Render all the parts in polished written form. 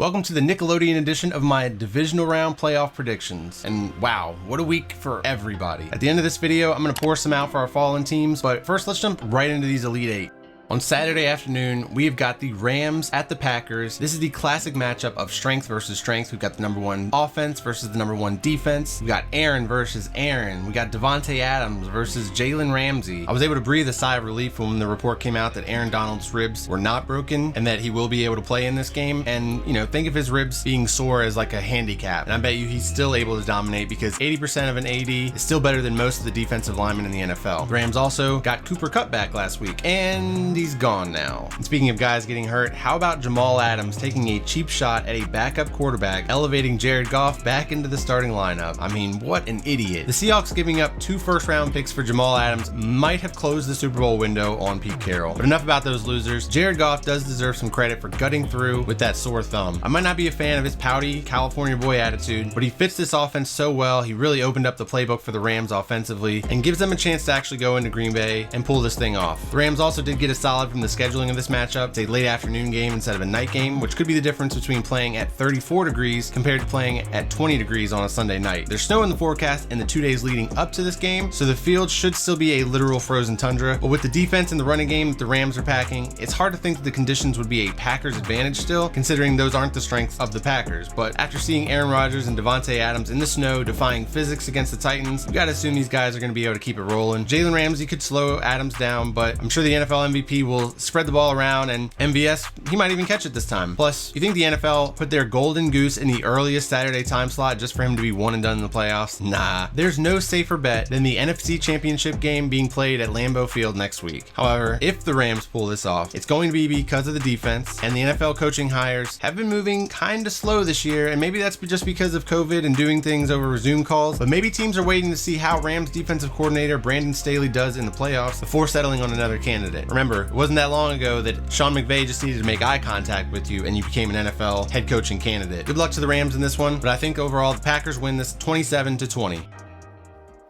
Welcome to the Nickelodeon edition of my divisional round playoff predictions. And wow, what a week for everybody. At the end of this video, I'm going to pour some out for our fallen teams, but first let's jump right into these Elite Eight. On Saturday afternoon, we've got the Rams at the Packers. This is the classic matchup of strength versus strength. We've got the number one offense versus the number one defense. We got Aaron versus Aaron. We got Davante Adams versus Jalen Ramsey. I was able to breathe a sigh of relief when the report came out that Aaron Donald's ribs were not broken and that he will be able to play in this game. And, you know, think of his ribs being sore as like a handicap. And I bet you he's still able to dominate because 80% of an AD is still better than most of the defensive linemen in the NFL. The Rams also got Cooper Kupp back last week, and he's gone now. And speaking of guys getting hurt, how about Jamal Adams taking a cheap shot at a backup quarterback, elevating Jared Goff back into the starting lineup? I mean, what an idiot. The Seahawks giving up 2 first-round picks for Jamal Adams might have closed the Super Bowl window on Pete Carroll. But enough about those losers. Jared Goff does deserve some credit for gutting through with that sore thumb. I might not be a fan of his pouty California boy attitude, but he fits this offense so well. He really opened up the playbook for the Rams offensively and gives them a chance to actually go into Green Bay and pull this thing off. The Rams also did get a solid from the scheduling of this matchup. It's a late afternoon game instead of a night game, which could be the difference between playing at 34 degrees compared to playing at 20 degrees on a Sunday night. There's snow in the forecast in the 2 days leading up to this game, so the field should still be a literal frozen tundra. But with the defense and the running game that the Rams are packing, it's hard to think that the conditions would be a Packers advantage still, considering those aren't the strengths of the Packers. But after seeing Aaron Rodgers and Davante Adams in the snow defying physics against the Titans, you gotta assume these guys are gonna be able to keep it rolling. Jalen Ramsey could slow Adams down, but I'm sure the NFL MVP will spread the ball around, and MVS, he might even catch it this time. Plus, you think the NFL put their golden goose in the earliest Saturday time slot just for him to be one and done in the playoffs? Nah, there's no safer bet than the NFC Championship game being played at Lambeau Field next week. However, if the Rams pull this off, it's going to be because of the defense, and the NFL coaching hires have been moving kind of slow this year, and maybe that's just because of COVID and doing things over Zoom calls, but maybe teams are waiting to see how Rams defensive coordinator Brandon Staley does in the playoffs before settling on another candidate. Remember, it wasn't that long ago that Sean McVay just needed to make eye contact with you and you became an NFL head coaching candidate. Good luck to the Rams in this one, but I think overall the Packers win this 27-20.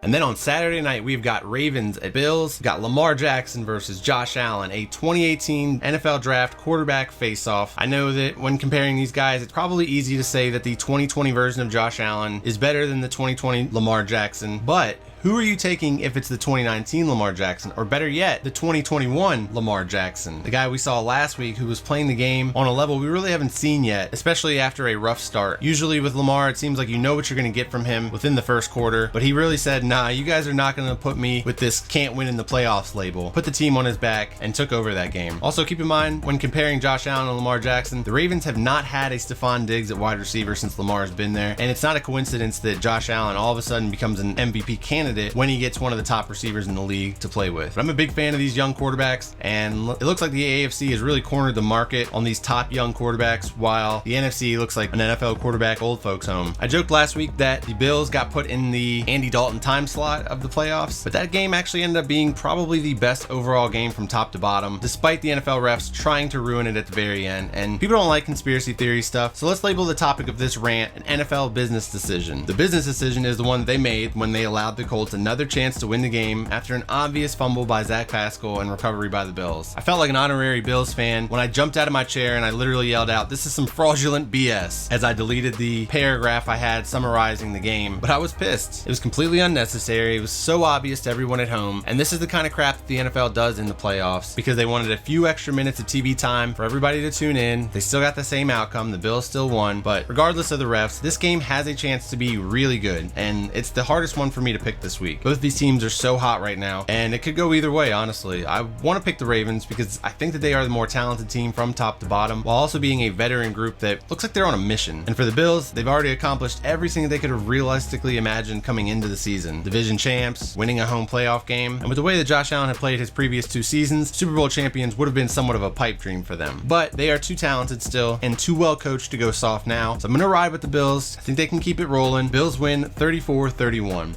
And then on Saturday night, we've got Ravens at Bills. We've got Lamar Jackson versus Josh Allen, a 2018 NFL Draft quarterback face-off. I know that when comparing these guys, it's probably easy to say that the 2020 version of Josh Allen is better than the 2020 Lamar Jackson, but who are you taking if it's the 2019 Lamar Jackson, or better yet, the 2021 Lamar Jackson? The guy we saw last week who was playing the game on a level we really haven't seen yet, especially after a rough start. Usually with Lamar, it seems like you know what you're going to get from him within the first quarter, but he really said, nah, you guys are not going to put me with this can't win in the playoffs label. Put the team on his back and took over that game. Also keep in mind, when comparing Josh Allen and Lamar Jackson, the Ravens have not had a Stephon Diggs at wide receiver since Lamar's been there, and it's not a coincidence that Josh Allen all of a sudden becomes an MVP candidate when he gets one of the top receivers in the league to play with. But I'm a big fan of these young quarterbacks, and it looks like the AFC has really cornered the market on these top young quarterbacks, while the NFC looks like an NFL quarterback old folks home. I joked last week that the Bills got put in the Andy Dalton time slot of the playoffs, but that game actually ended up being probably the best overall game from top to bottom, despite the NFL refs trying to ruin it at the very end. And people don't like conspiracy theory stuff, so let's label the topic of this rant an NFL business decision. The business decision is the one they made when they allowed the Colts another chance to win the game after an obvious fumble by Zach Pascal and recovery by the Bills. I felt like an honorary Bills fan when I jumped out of my chair and I literally yelled out, "This is some fraudulent BS," as I deleted the paragraph I had summarizing the game, but I was pissed. It was completely unnecessary. It was so obvious to everyone at home, and this is the kind of crap that the NFL does in the playoffs because they wanted a few extra minutes of TV time for everybody to tune in. They still got the same outcome. The Bills still won, but regardless of the refs, this game has a chance to be really good, and it's the hardest one for me to pick this week. Both of these teams are so hot right now, and it could go either way, honestly. I want to pick the Ravens because I think that they are the more talented team from top to bottom, while also being a veteran group that looks like they're on a mission. And for the Bills, they've already accomplished everything they could have realistically imagined coming into the season. Division champs, winning a home playoff game, and with the way that Josh Allen had played his previous 2 seasons, Super Bowl champions would have been somewhat of a pipe dream for them. But they are too talented still, and too well coached to go soft now, so I'm going to ride with the Bills. I think they can keep it rolling. Bills win 34-31.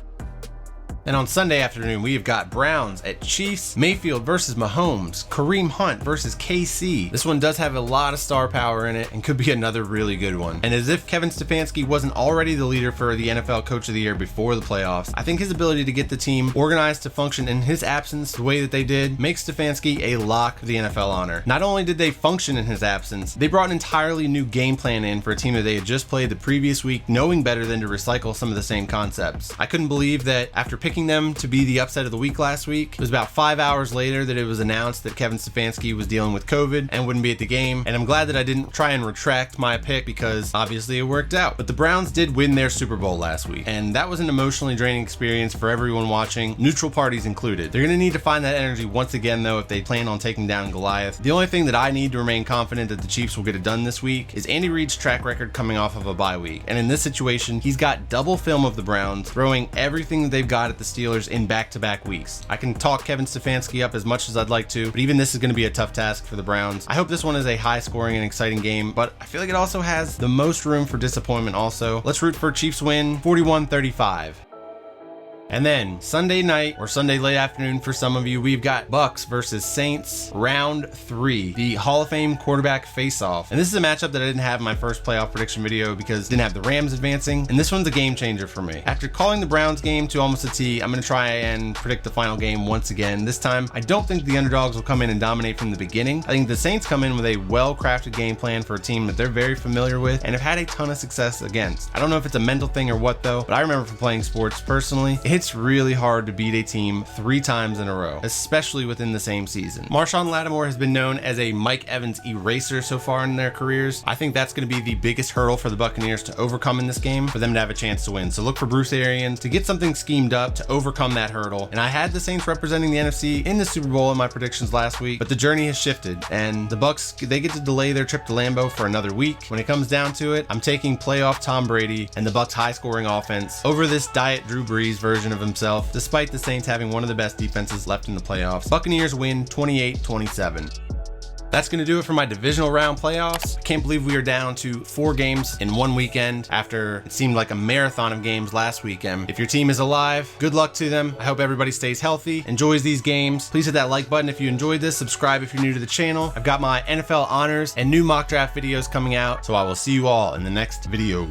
And on Sunday afternoon, we have got Browns at Chiefs, Mayfield versus Mahomes, Kareem Hunt versus KC. This one does have a lot of star power in it and could be another really good one. And as if Kevin Stefanski wasn't already the leader for the NFL Coach of the Year before the playoffs, I think his ability to get the team organized to function in his absence the way that they did makes Stefanski a lock for the NFL honor. Not only did they function in his absence, they brought an entirely new game plan in for a team that they had just played the previous week, knowing better than to recycle some of the same concepts. I couldn't believe that after picking them to be the upset of the week last week, it was about 5 hours later that it was announced that Kevin Stefanski was dealing with COVID and wouldn't be at the game, and I'm glad that I didn't try and retract my pick because obviously it worked out. But the Browns did win their Super Bowl last week, and that was an emotionally draining experience for everyone watching, neutral parties included. They're going to need to find that energy once again though if they plan on taking down Goliath. The only thing that I need to remain confident that the Chiefs will get it done this week is Andy Reid's track record coming off of a bye week, and in this situation he's got double film of the Browns, throwing everything that they've got at the Steelers in back-to-back weeks. I can talk Kevin Stefanski up as much as I'd like to, but even this is going to be a tough task for the Browns. I hope this one is a high-scoring and exciting game, but I feel like it also has the most room for disappointment also. Let's root for a Chiefs win, 41-35. And then Sunday night, or Sunday late afternoon for some of you, we've got Bucks versus Saints, round 3, the Hall of Fame quarterback face-off. And this is a matchup that I didn't have in my first playoff prediction video because I didn't have the Rams advancing, and this one's a game changer for me. After calling the Browns game to almost a T, I'm gonna try and predict the final game once again. This time, I don't think the underdogs will come in and dominate from the beginning. I think the Saints come in with a well-crafted game plan for a team that they're very familiar with and have had a ton of success against. I don't know if it's a mental thing or what though, but I remember from playing sports personally, it's really hard to beat a team 3 times in a row, especially within the same season. Marshawn Lattimore has been known as a Mike Evans eraser so far in their careers. I think that's going to be the biggest hurdle for the Buccaneers to overcome in this game for them to have a chance to win. So look for Bruce Arians to get something schemed up to overcome that hurdle. And I had the Saints representing the NFC in the Super Bowl in my predictions last week, but the journey has shifted and the Bucs, they get to delay their trip to Lambeau for another week. When it comes down to it, I'm taking playoff Tom Brady and the Bucs high scoring offense over this diet Drew Brees version of himself, despite the Saints having one of the best defenses left in the playoffs. Buccaneers win 28-27. That's going to do it for my divisional round playoffs. I can't believe we are down to 4 games in one weekend after it seemed like a marathon of games last weekend. If your team is alive, good luck to them. I hope everybody stays healthy, enjoys these games. Please hit that like button if you enjoyed this. Subscribe if you're new to the channel. I've got my NFL honors and new mock draft videos coming out, so I will see you all in the next video.